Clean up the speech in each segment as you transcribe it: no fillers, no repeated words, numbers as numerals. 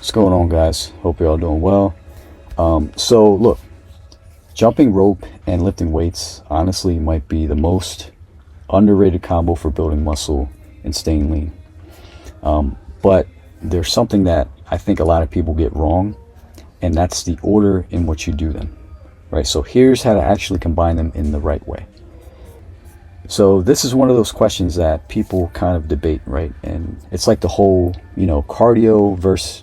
What's going on, guys? Hope you're all doing well. So look, jumping rope and lifting weights honestly might be the most underrated combo for building muscle and staying lean. But there's something that I think a lot of people get wrong, and that's the order in which you do them, right? So here's how to actually combine them in the right way. So this is one of those questions that people kind of debate, right? And it's like the whole, cardio versus,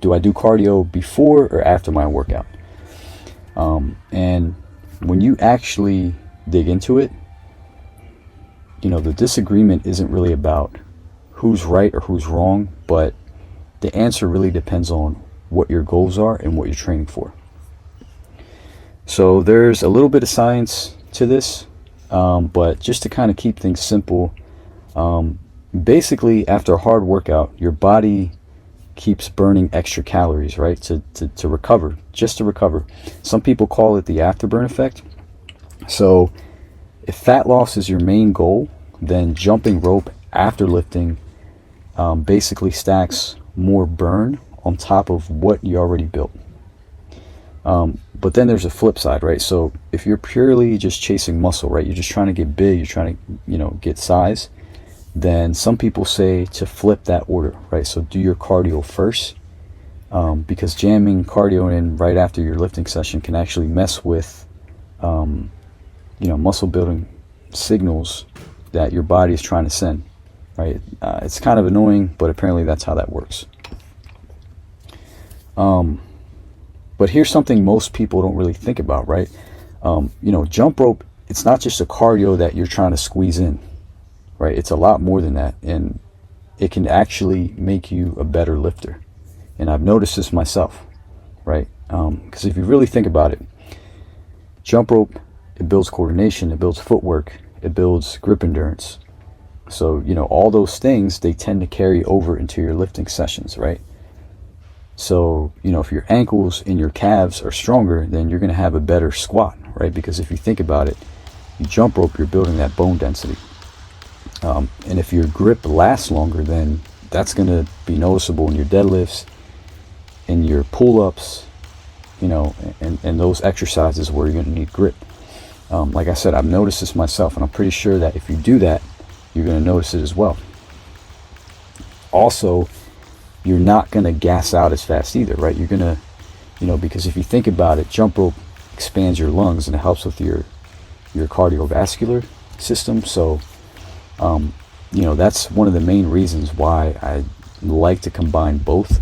do I do cardio before or after my workout? And when you actually dig into it, the disagreement isn't really about who's right or who's wrong, but the answer really depends on what your goals are and what you're training for. So there's a little bit of science to this. But just to kind of keep things simple, basically after a hard workout, your body keeps burning extra calories, right? To recover, just to recover. Some people call it the afterburn effect. So if fat loss is your main goal, then jumping rope after lifting basically stacks more burn on top of what you already built. But then there's a flip side, right? So if you're purely just chasing muscle, right, you're just trying to get big, you're trying to, get size, then some people say to flip that order, right? So do your cardio first, because jamming cardio in right after your lifting session can actually mess with, muscle building signals that your body is trying to send, right? It's kind of annoying, but apparently that's how that works. But here's something most people don't really think about, right? Jump rope, it's not just a cardio that you're trying to squeeze in, right? It's a lot more than that. And it can actually make you a better lifter. And I've noticed this myself, right? Because if you really think about it, jump rope, it builds coordination, it builds footwork, it builds grip endurance. So, all those things, they tend to carry over into your lifting sessions, right? So, if your ankles and your calves are stronger, then you're going to have a better squat, right? Because if you think about it, you jump rope, you're building that bone density. And if your grip lasts longer, then that's going to be noticeable in your deadlifts, in your pull-ups, and those exercises where you're going to need grip. Like I said, I've noticed this myself, and I'm pretty sure that if you do that, you're going to notice it as well. Also, you're not going to gas out as fast either, right? You're going to, because if you think about it, jump rope expands your lungs and it helps with your cardiovascular system. So, that's one of the main reasons why I like to combine both,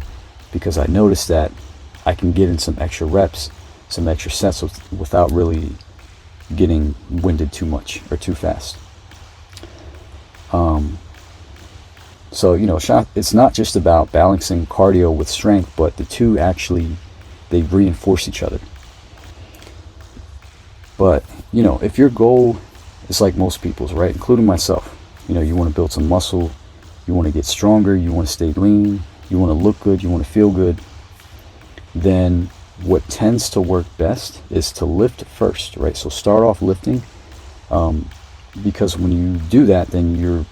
because I noticed that I can get in some extra reps, some extra sets without really getting winded too much or too fast. So, it's not just about balancing cardio with strength, but the two actually, they reinforce each other. But, if your goal is like most people's, right, including myself, you want to build some muscle, you want to get stronger, you want to stay lean, you want to look good, you want to feel good, then what tends to work best is to lift first, right? So start off lifting, because when you do that, then you're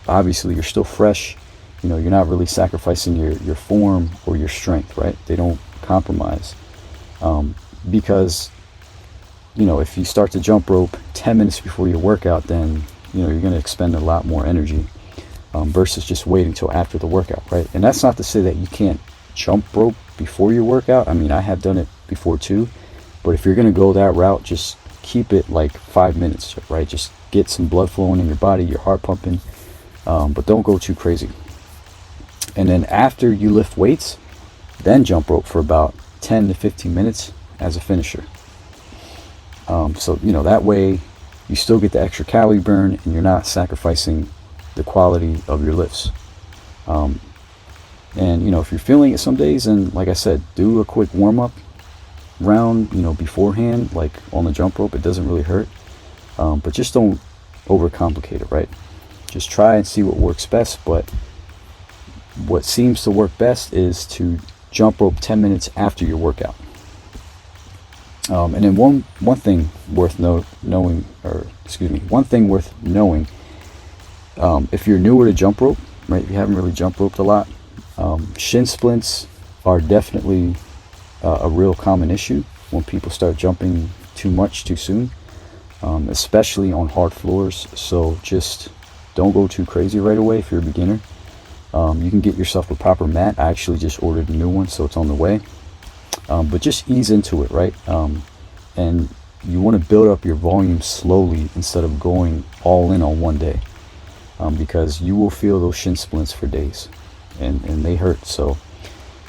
still fresh. You're not really sacrificing your form or your strength, right? They don't compromise. Because, if you start to jump rope 10 minutes before your workout, then, you're going to expend a lot more energy versus just waiting till after the workout, right? And that's not to say that you can't jump rope before your workout. I mean, I have done it before too. But if you're going to go that route, just keep it like 5 minutes, right? Just get some blood flowing in your body, your heart pumping, but don't go too crazy. And then after you lift weights, then jump rope for about 10 to 15 minutes as a finisher. So, that way you still get the extra calorie burn and you're not sacrificing the quality of your lifts. And, if you're feeling it some days, and like I said, do a quick warm-up round, beforehand, like on the jump rope. It doesn't really hurt. But just don't overcomplicate it, right? Just try and see what works best, but what seems to work best is to jump rope 10 minutes after your workout. And then one thing worth knowing, if you're newer to jump rope, right, if you haven't really jump roped a lot, shin splints are definitely a real common issue when people start jumping too much too soon, especially on hard floors. So just don't go too crazy right away if you're a beginner. You can get yourself a proper mat. I actually just ordered a new one, so it's on the way. But just ease into it, right? And you want to build up your volume slowly instead of going all in on one day, because you will feel those shin splints for days, and they hurt. So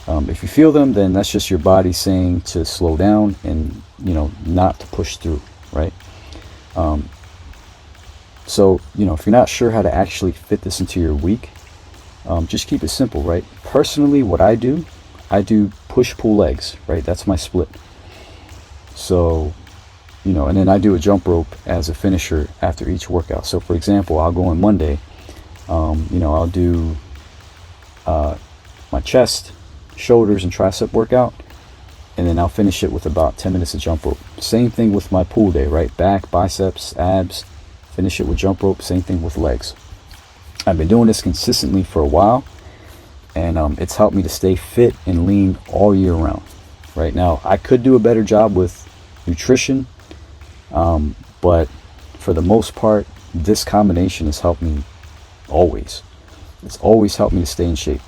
if you feel them, then that's just your body saying to slow down and, you know, not to push through, right? So, you know, if you're not sure how to actually fit this into your week, just keep it simple, right? Personally, what I do push-pull legs, right? That's my split. So, you know, and then I do a jump rope as a finisher after each workout. So for example, I'll go on Monday, you know, I'll do my chest, shoulders, and tricep workout, and then I'll finish it with about 10 minutes of jump rope. Same thing with my pull day, right? Back, biceps, abs, finish it with jump rope. Same thing with legs. I've been doing this consistently for a while, and it's helped me to stay fit and lean all year round. Right now, I could do a better job with nutrition, but for the most part, this combination has helped me always. It's always helped me to stay in shape.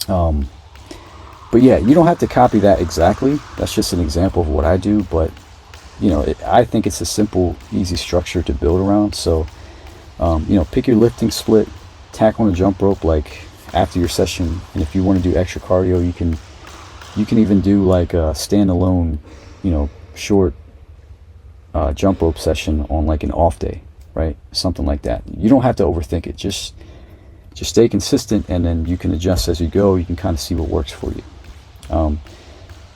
But yeah, you don't have to copy that exactly. That's just an example of what I do, but you know, I think it's a simple, easy structure to build around. So, you know, pick your lifting split, tack on a jump rope like after your session, and if you want to do extra cardio, you can even do like a standalone, you know, short jump rope session on like an off day, right? Something like that. You don't have to overthink it. Just stay consistent, and then you can adjust as you go. You can kind of see what works for you.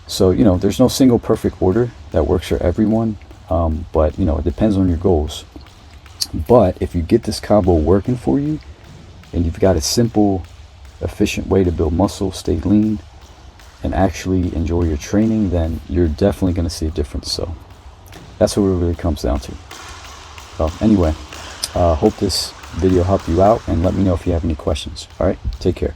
So, you know, there's no single perfect order that works for everyone, but, you know, it depends on your goals. But if you get this combo working for you, and you've got a simple, efficient way to build muscle, stay lean, and actually enjoy your training, then you're definitely going to see a difference. So that's what it really comes down to. Well, anyway, hope this video helped you out, and let me know if you have any questions. All right, take care.